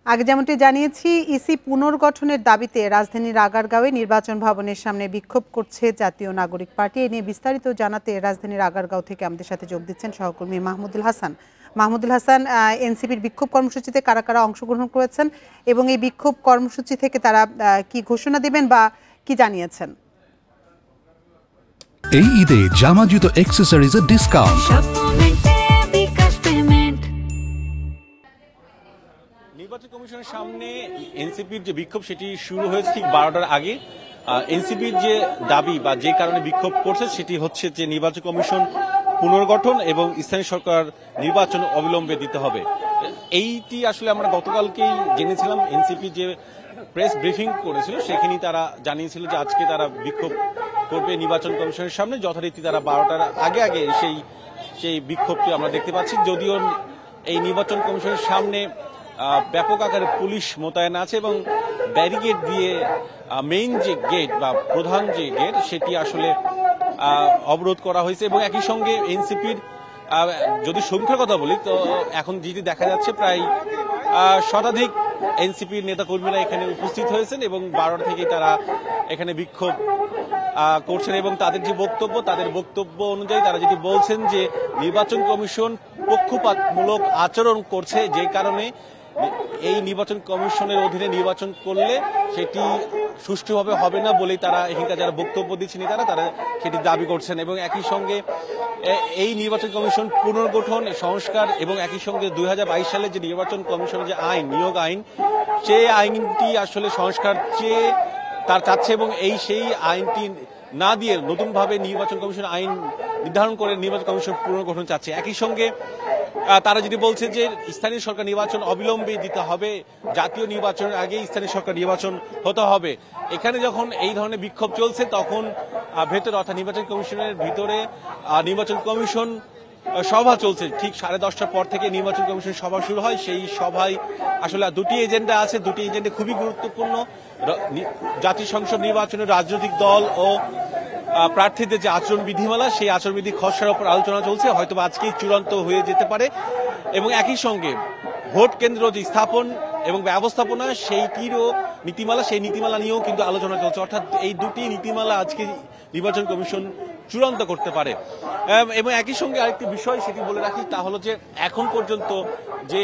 আগে যেমনটি জানিয়েছি, ইসি পুনর্গঠনের দাবিতে রাজধানীর আগারগাঁওয়ে নির্বাচন ভবনের সামনে বিক্ষোভ করছে জাতীয় নাগরিক পার্টি। এ নিয়ে বিস্তারিত জানাতে রাজধানীর আগারগাঁও থেকে আমাদের সাথে যোগ দিচ্ছেন সহকর্মী মাহমুদুল হাসান। মাহমুদুল হাসান, এনসিপির বিক্ষোভ কর্মসূচিতে কারা কারা অংশগ্রহণ করেছেন এবং এই বিক্ষোভ কর্মসূচি থেকে তারা কি ঘোষণা দেবেন বা কি জানিয়েছেন? এই ঈদে জামা জুতো অ্যাকসেসরিজের ডিসকাউন্ট। নির্বাচন কমিশনের সামনে এনসিপির যে বিক্ষোভ সেটি শুরু হয়েছে ঠিক 12টার আগে। এনসিপির যে দাবি বা যে কারণে বিক্ষোভ করছে সেটি হচ্ছে যে নির্বাচন কমিশন পুনর্গঠন এবং স্থানীয় সরকার নির্বাচন অবিলম্বে দিতে হবে। এইটি আসলে আমরা গতকালকেই জেনেছিলাম। এনসিপি যে প্রেস ব্রিফিং করেছিল সেখানে তারা জানিয়েছিল যে আজকে তারা বিক্ষোভ করবে নির্বাচন কমিশনের সামনে। যথারীতি তারা 12টার আগে আগে সেই বিক্ষোভটি আমরা দেখতে পাচ্ছি। যদিও এই নির্বাচন কমিশনের সামনে ব্যাপক আকারে পুলিশ মোতায়েন আছে এবং ব্যারিকেড দিয়ে মেইন যে গেট বা প্রধান যে গেট সেটি আসলে অবরোধ করা হয়েছে। এবং একই সঙ্গে এনসিপির যদি সংখ্যার কথা বলি তো এখন যেটি দেখা যাচ্ছে প্রায় শতাধিক এনসিপির নেতাকর্মীরা এখানে উপস্থিত হয়েছেন এবং 12টা থেকেই তারা এখানে বিক্ষোভ করছেন। এবং তাদের যে বক্তব্য অনুযায়ী তারা যেটি বলছেন যে নির্বাচন কমিশন পক্ষপাতমূলক আচরণ করছে, যে কারণে এই নির্বাচন কমিশনের অধীনে নির্বাচন করলে সেটি সুষ্ঠুভাবে হবে না বলেই তারা এখানকার যারা বক্তব্য দিচ্ছেন তারা সেটি দাবি করছেন। এবং একই সঙ্গে এই নির্বাচন কমিশন পুনর্গঠন সংস্কার এবং একই সঙ্গে 2022 সালে যে নির্বাচন কমিশনের যে আইন, নিয়োগ আইন, সেই আইনটি আসলে সংস্কার চেয়ে তার চাচ্ছে এবং সেই আইনটি না দিয়ে নতুনভাবে নির্বাচন কমিশন আইন নির্ধারণ করে নির্বাচন কমিশন পুনর্গঠন চাচ্ছে। একই সঙ্গে তারা যদি বলছে যে স্থানীয় সরকার নির্বাচন অবিলম্বে দিতে হবে, জাতীয় নির্বাচনের আগে স্থানীয় সরকার নির্বাচন হতে হবে। এখানে যখন এই ধরনের বিক্ষোভ চলছে তখন ভেতরে অর্থাৎ নির্বাচন কমিশনের ভিতরে নির্বাচন কমিশন সভা চলছে। ঠিক 10:30টার পর থেকে নির্বাচন কমিশন সভা শুরু হয়। সেই সভায় আসলে দুটি এজেন্ডা আছে, দুটি এজেন্ডা খুবই গুরুত্বপূর্ণ। জাতীয় সংসদ নির্বাচনের রাজনৈতিক দল ও প্রার্থীদের যে আচরণ বিধিমালা, সেই আচরণবিধি খসড়ার উপর আলোচনা চলছে, হয়তো আজকেই চূড়ান্ত হয়ে যেতে পারে। এবং একই সঙ্গে ভোট কেন্দ্র যে স্থাপন এবং ব্যবস্থাপনা সেইটিরও নীতিমালা, সেই নীতিমালা নিয়েও কিন্তু আলোচনা চলছে। অর্থাৎ এই দুটি নীতিমালা আজকে নির্বাচন কমিশন চূড়ান্ত করতে পারে। এবং একই সঙ্গে আরেকটি বিষয় সেটি বলে রাখি, তা হলো যে এখন পর্যন্ত যে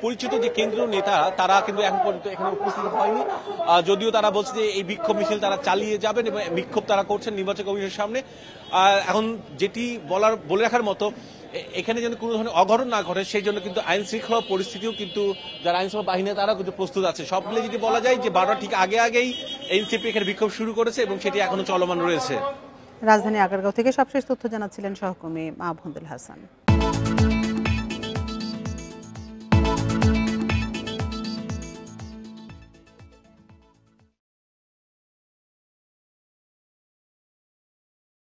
পরিচিত যে কেন্দ্রীয় নেতা তারা কিন্তু এখন পর্যন্ত এখানে উপস্থিত হয়নি। যদিও তারা বলছে যে এই বিক্ষোভ মিছিল তারা চালিয়ে যাবেন এবং বিক্ষোভ তারা করছেন নির্বাচন কমিশনের সামনে। এখন যেটি বলে রাখার মতো, এখানে যেন কোনো ধরনের অঘটন না ঘটে সেই জন্য কিন্তু আইন শৃঙ্খলা পরিস্থিতিও কিন্তু যারা আইনশৃঙ্খলা বাহিনী তারাও কিন্তু প্রস্তুত আছে। সব মিলে যদি বলা যায় যে 12টা ঠিক আগেই এনসিপি এখানে বিক্ষোভ শুরু করেছে এবং সেটি এখনো চলমান রয়েছে। রাজধানী আগারগাঁও থেকে সবশেষ তথ্য জানাচ্ছিলেন সহকর্মী মাহমুদুল হাসান।